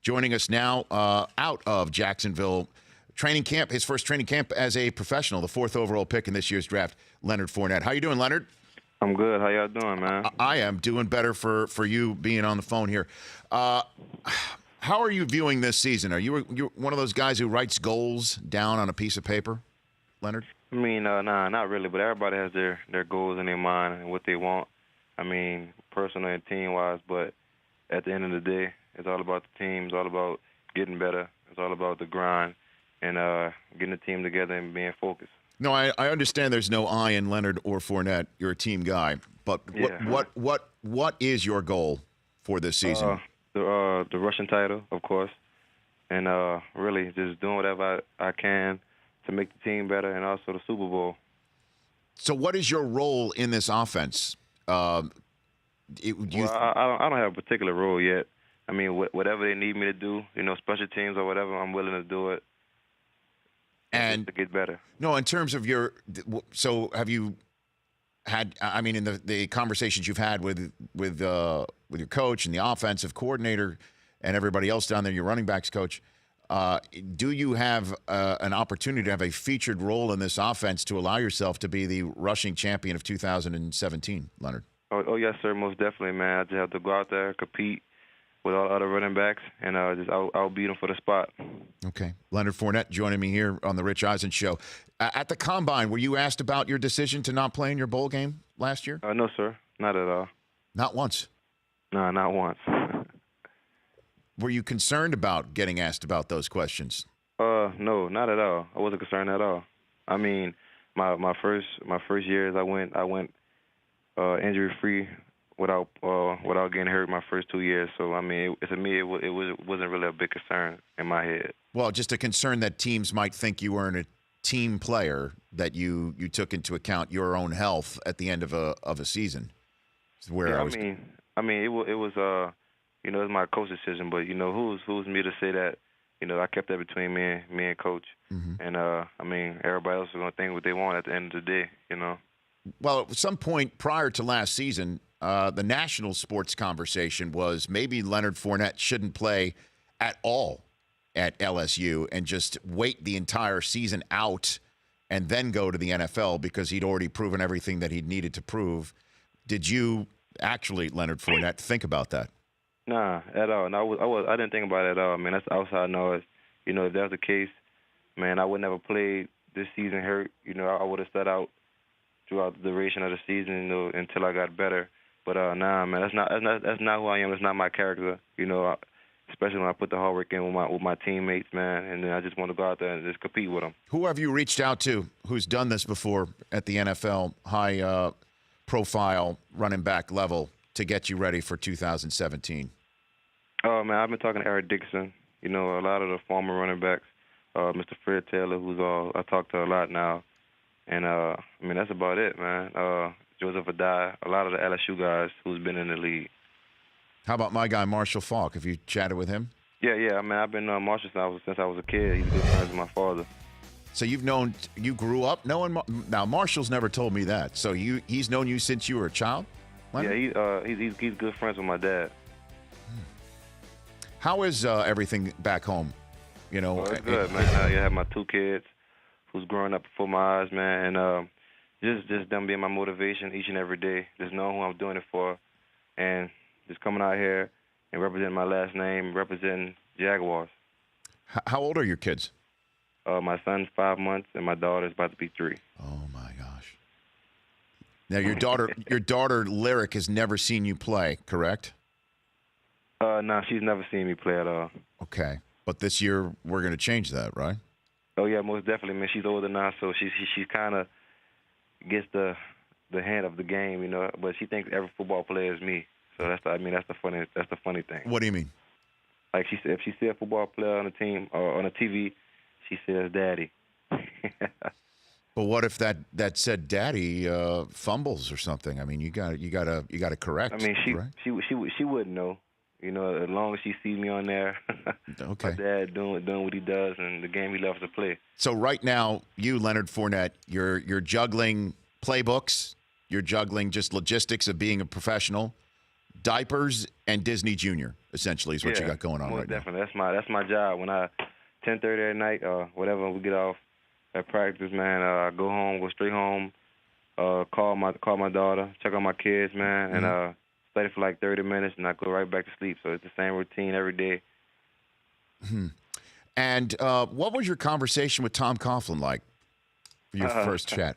joining us now out of Jacksonville training camp, his first training camp as a professional, the 4th overall pick in this year's draft, Leonard Fournette. How you doing, Leonard? I'm good. How y'all doing, man? I am doing better for you being on the phone here. How are you viewing this season? Are you one of those guys who writes goals down on a piece of paper, Leonard? I mean, nah, not really, but everybody has their goals in their mind and what they want. I mean, personal and team-wise, but at the end of the day, it's all about the team. It's all about getting better. It's all about the grind and getting the team together and being focused. No, I understand there's no I in Leonard or Fournette. You're a team guy. But Yeah. what is your goal for this season? The Russian title, of course, and really just doing whatever I can to make the team better and also the Super Bowl. So what is your role in this offense? I don't have a particular role yet. I mean, whatever they need me to do, special teams or whatever, I'm willing to do it. And to get better. No, in terms of so have you had? I mean, in the conversations you've had with your coach and the offensive coordinator and everybody else down there, your running backs coach, do you have an opportunity to have a featured role in this offense to allow yourself to be the rushing champion of 2017, Leonard? Oh yes, sir, most definitely, man. I just have to go out there, compete with all the other running backs, and I'll beat them for the spot. Okay. Leonard Fournette joining me here on the Rich Eisen Show. At the Combine, were you asked about your decision to not play in your bowl game last year? No, sir. Not at all. Not once? No, not once. Were you concerned about getting asked about those questions? No, not at all. I wasn't concerned at all. I mean, my first years, I went injury free without getting hurt my first 2 years. So I mean, to me, it wasn't really a big concern in my head. Well, just a concern that teams might think you weren't a team player, that you took into account your own health at the end of a season. I mean, it was it was my coach's decision, but who's me to say that? I kept that between me and coach, and I mean, everybody else is gonna think what they want at the end of the day, Well, at some point prior to last season, the national sports conversation was maybe Leonard Fournette shouldn't play at all at LSU and just wait the entire season out and then go to the NFL because he'd already proven everything that he'd needed to prove. Did you actually, Leonard Fournette, think about that? Nah, at all. No, I didn't think about it at all, man. That's outside noise. If that was the case, man, I would never play this season hurt. I would have sat out throughout the duration of the season, until I got better. But nah, man, that's not who I am. That's not my character. Especially when I put the hard work in with my teammates, man, and then I just want to go out there and just compete with them. Who have you reached out to who's done this before at the NFL high profile running back level to get you ready for 2017? Oh man, I've been talking to Eric Dixon. A lot of the former running backs, Mr. Fred Taylor, who's I talk to a lot now, and I mean that's about it, man. Joseph Adai, a lot of the LSU guys who's been in the league. How about my guy Marshall Faulk? Have you chatted with him? Yeah. I mean, I've been Marshall since I was a kid. He's good friends with my father. So you grew up knowing. Now Marshall's never told me that. So he's known you since you were a child, Leonard? Yeah, he's good friends with my dad. How is everything back home? It's good, man. I have my 2 kids who's growing up before my eyes, man, and just them being my motivation each and every day. Just knowing who I'm doing it for, and just coming out here and representing my last name, representing Jaguars. How old are your kids? My son's 5 months, and my daughter's about to be 3. Oh my gosh! Now your daughter Lyric has never seen you play, correct? No, she's never seen me play at all. Okay, but this year we're going to change that, right? Oh yeah, most definitely, man. She's older now, so she kind of gets the hint of the game, But she thinks every football player is me. So that's the funny thing. What do you mean? Like if she see a football player on the team or on the TV, she says "Daddy." But what if that said "Daddy" fumbles or something? I mean, you got to correct. I mean, right? she wouldn't know. As long as she sees me on there, okay. My dad doing what he does and the game he loves to play. So right now, you, Leonard Fournette, you're juggling playbooks, you're juggling just logistics of being a professional, diapers and Disney Junior, essentially, is what you got going on right definitely. Now. That's my job. When 10:30 at night, whatever we get off at practice, man, I go straight home, call my daughter, check on my kids, man, and study for like 30 minutes, and I go right back to sleep. So it's the same routine every day. And what was your conversation with Tom Coughlin like for your first chat?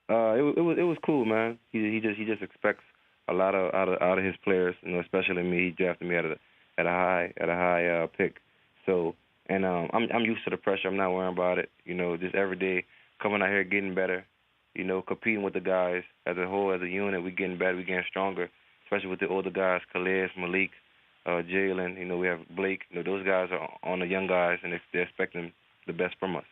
It was cool, man. He just expects a lot out of his players, especially me. He drafted me at a high pick. So, and I'm used to the pressure. I'm not worrying about it. Just every day coming out here getting better. Competing with the guys as a whole, as a unit. We getting better. We getting stronger, especially with the older guys, Khalid, Malik, Jalen. We have Blake. Those guys are on the young guys, and they're expecting the best from us.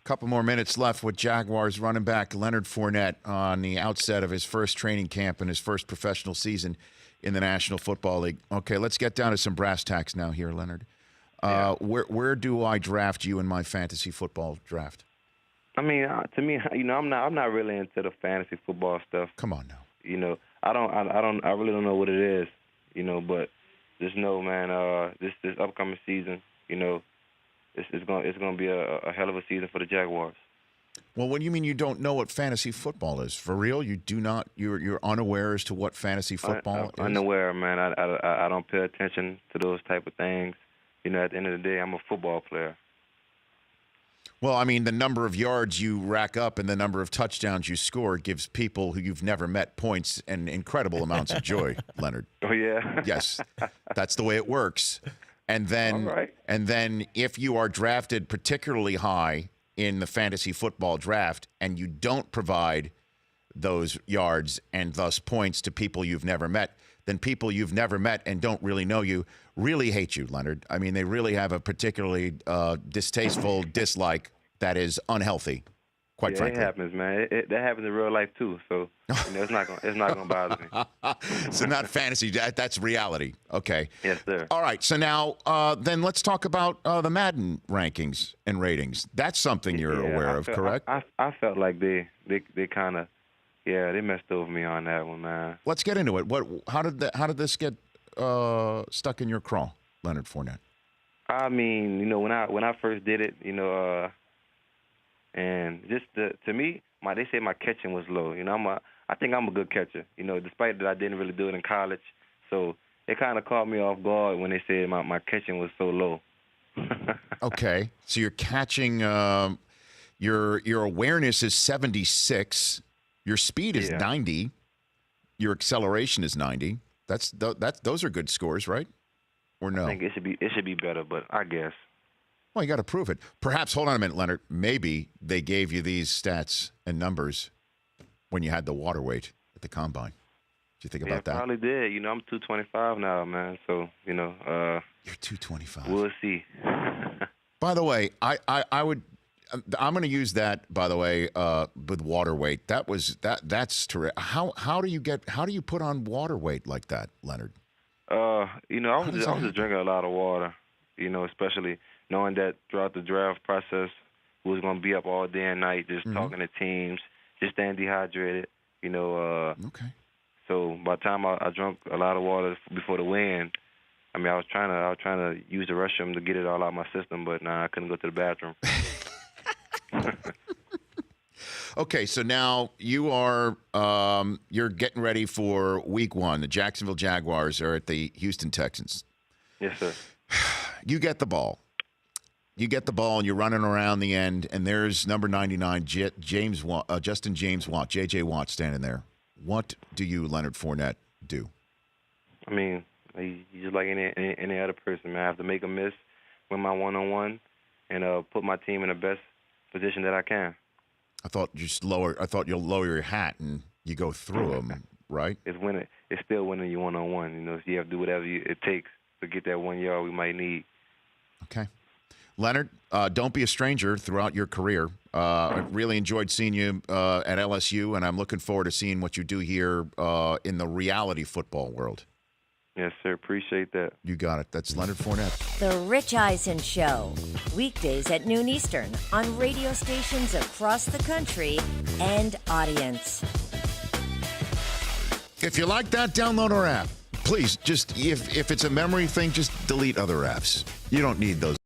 Couple more minutes left with Jaguars running back Leonard Fournette on the outset of his first training camp and his first professional season in the National Football League. Okay, let's get down to some brass tacks now here, Leonard. Where do I draft you in my fantasy football draft? I mean, to me, I'm not really into the fantasy football stuff. Come on now. I really don't know what it is. But just know, man, this upcoming season, it's going to be a hell of a season for the Jaguars. Well, what do you mean you don't know what fantasy football is? For real? You do not? You're unaware as to what fantasy football is? Unaware, man. I don't pay attention to those type of things. At the end of the day, I'm a football player. Well, I mean, the number of yards you rack up and the number of touchdowns you score gives people who you've never met points and incredible amounts of joy, Leonard. Oh, yeah? Yes. That's the way it works. And then if you are drafted particularly high in the fantasy football draft and you don't provide those yards and thus points to people you've never met, then people you've never met and don't really know you really hate you, Leonard. I mean, they really have a particularly distasteful dislike that is unhealthy, quite frankly. It happens, man. That happens in real life too. So it's not gonna bother me. So not fantasy. That's reality. Okay. Yes, sir. All right. So now, then let's talk about the Madden rankings and ratings. That's something you're aware of, correct? I felt like they kind of. Yeah, they messed over me on that one, man. Let's get into it. How did this get stuck in your craw, Leonard Fournette? I mean, when I first did it, and just to me, they say my catching was low. I think I'm a good catcher. Despite that I didn't really do it in college, so it kind of caught me off guard when they said my catching was so low. Okay, so you're catching. Your awareness is 76. Your speed is 90. Your acceleration is 90. Those are good scores, right? Or no? I think it should be better, but I guess. Well, you got to prove it. Perhaps, hold on a minute, Leonard. Maybe they gave you these stats and numbers when you had the water weight at the combine. Did you think about that? Probably did. I'm 225 now, man. So you're 225. We'll see. By the way, I'm going to use that, by the way, with water weight. That's terrific. How do you put on water weight like that, Leonard? I was just drinking a lot of water, especially knowing that throughout the draft process, we was going to be up all day and night, just talking to teams, just staying dehydrated, Okay. So by the time I drank a lot of water before the weigh-in, I mean, I was trying to use the restroom to get it all out of my system, but I couldn't go to the bathroom. Okay, so now you are you're getting ready for week 1. The Jacksonville Jaguars are at the Houston Texans. Yes, sir. You get the ball. And you're running around the end, and there's number 99, Justin James Watt, J.J. Watt standing there. What do you, Leonard Fournette, do? I mean, you just like any other person, man. I have to make a miss, win my one-on-one, and put my team in the best position that I can. I thought you'll lower your hat and you go through them, right? It's still winning you one-on-one. So you have to do whatever it takes to get that 1 yard we might need. Okay. Leonard, don't be a stranger throughout your career. I really enjoyed seeing you at LSU, and I'm looking forward to seeing what you do here in the reality football world. Yes, sir. Appreciate that. You got it. That's Leonard Fournette. The Rich Eisen Show. Weekdays at noon Eastern on radio stations across the country and audience. If you like that, download our app. please, just if it's a memory thing, just delete other apps. You don't need those.